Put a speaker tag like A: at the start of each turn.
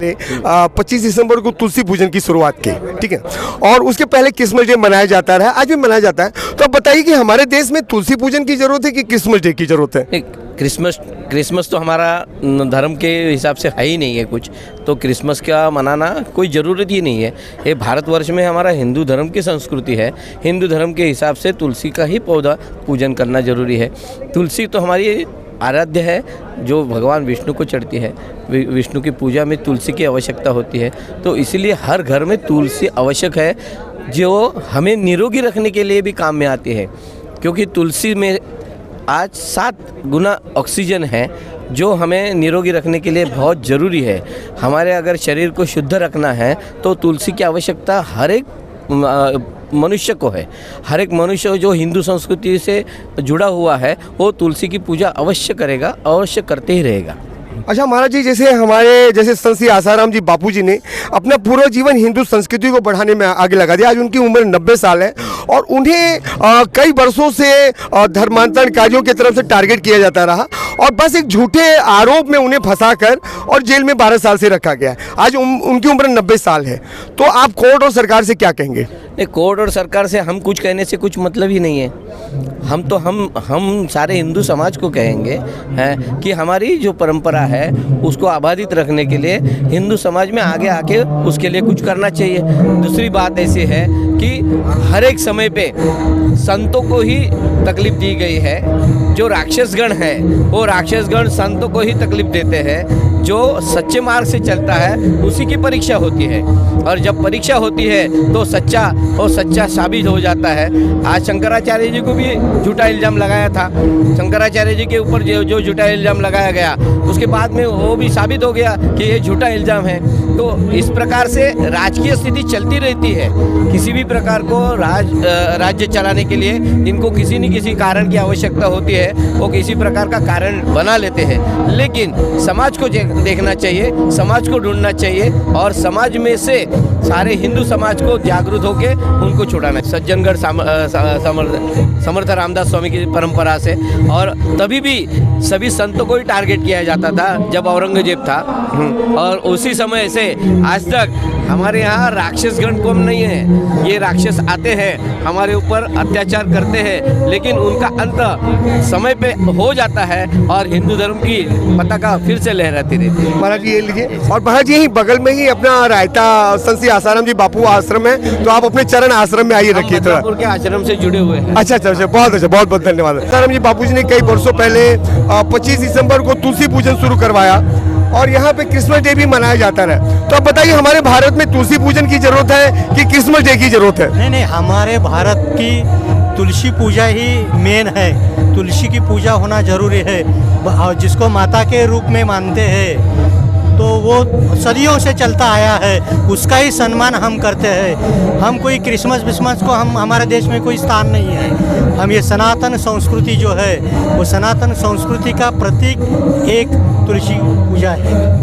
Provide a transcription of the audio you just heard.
A: ने 25 दिसंबर को तुलसी पूजन की शुरुआत की, ठीक है, और उसके पहले क्रिसमस डे मनाया जाता रहा, आज भी मनाया जाता है। तो अब बताइए कि हमारे देश में तुलसी पूजन की जरूरत है कि क्रिसमस डे की जरूरत है?
B: क्रिसमस तो हमारा धर्म के हिसाब से है ही नहीं है कुछ, तो क्रिसमस का मनाना कोई ज़रूरत ही नहीं है। ये भारतवर्ष में हमारा हिंदू धर्म की संस्कृति है, हिंदू धर्म के हिसाब से तुलसी का ही पौधा पूजन करना जरूरी है। तुलसी तो हमारी आराध्य है, जो भगवान विष्णु को चढ़ती है, विष्णु की पूजा में तुलसी की आवश्यकता होती है, तो इसीलिए हर घर में तुलसी आवश्यक है, जो हमें निरोगी रखने के लिए भी काम में आती है, क्योंकि तुलसी में आज 7 गुना ऑक्सीजन है, जो हमें निरोगी रखने के लिए बहुत ज़रूरी है। हमारे अगर शरीर को शुद्ध रखना है तो तुलसी की आवश्यकता हर एक मनुष्य को है। हर एक मनुष्य जो हिंदू संस्कृति से जुड़ा हुआ है वो तुलसी की पूजा अवश्य करेगा, अवश्य करते ही रहेगा।
A: अच्छा महाराज जी, जैसे संत श्री आसाराम जी बापू जी ने अपना पूरा जीवन हिंदू संस्कृति को बढ़ाने में आगे लगा दिया। आज उनकी उम्र 90 साल है और उन्हें कई वर्षों से धर्मांतरणकारियों की तरफ से टारगेट किया जाता रहा और बस एक झूठे आरोप में उन्हें फंसाकर और जेल में 12 साल से रखा गया। आज उनकी उम्र 90 साल है, तो आप कोर्ट और सरकार से क्या कहेंगे?
B: नहीं, कोर्ट और सरकार से हम कुछ कहने से कुछ मतलब ही नहीं है। हम सारे हिंदू समाज को कहेंगे हैं कि हमारी जो परंपरा है उसको आबादित रखने के लिए हिंदू समाज में आगे आके उसके लिए कुछ करना चाहिए। दूसरी बात ऐसी है कि हर एक समय पे संतों को ही तकलीफ दी गई है। जो राक्षसगण है वो राक्षसगण संतों को ही तकलीफ देते हैं। जो सच्चे मार्ग से चलता है उसी की परीक्षा होती है, और जब परीक्षा होती है तो सच्चा साबित हो जाता है। आज शंकराचार्य जी को भी झूठा इल्ज़ाम लगाया था। शंकराचार्य जी के ऊपर जो झूठा इल्ज़ाम लगाया गया उसके बाद में वो भी साबित हो गया कि ये झूठा इल्ज़ाम है। तो इस प्रकार से राजकीय स्थिति चलती रहती है। किसी भी प्रकार को राज्य चलाने के लिए इनको किसी न किसी कारण की आवश्यकता होती है, वो किसी प्रकार का कारण बना लेते हैं। लेकिन समाज को देखना चाहिए, समाज को ढूंढना चाहिए और समाज में से सारे हिंदू समाज को जागरूक होकर उनको छुड़ाना। सज्जनगढ़ समर्थ रामदास स्वामी की परंपरा से, और तभी भी सभी संतों को ही टारगेट किया जाता था जब औरंगजेब था, और उसी समय से आज तक हमारे यहाँ राक्षसगण कम नहीं है। ये राक्षस आते हैं हमारे ऊपर अत्याचार करते हैं, लेकिन उनका अंत समय पे हो जाता है और हिंदू धर्म की पताका फिर से लहराती रहती है।
A: महाराज जी ये लीजिए, और महाराज जी यही बगल में ही अपना रायता संत श्री आसाराम जी बापू आश्रम है, तो आप अपने चरण आश्रम में आइए रखिए थोड़ा।
B: के आश्रम से जुड़े हुए हैं।
A: अच्छा, बहुत अच्छा, बहुत बहुत धन्यवाद। आसाराम जी बापू जी ने कई वर्षों पहले 25 दिसंबर को तुलसी पूजन शुरू करवाया और यहाँ पे क्रिसमस डे भी मनाया जाता है। तो अब बताइए, हमारे भारत में तुलसी पूजन की जरूरत है कि क्रिसमस डे की जरूरत है?
C: नहीं, हमारे भारत की तुलसी पूजा ही मेन है। तुलसी की पूजा होना जरूरी है। जिसको माता के रूप में मानते हैं तो वो सदियों से चलता आया है, उसका ही सम्मान हम करते हैं। हम कोई क्रिसमस को हमारे देश में कोई स्थान नहीं है। हम ये सनातन संस्कृति जो है वो सनातन संस्कृति का प्रतीक एक तुलसी पूजा है।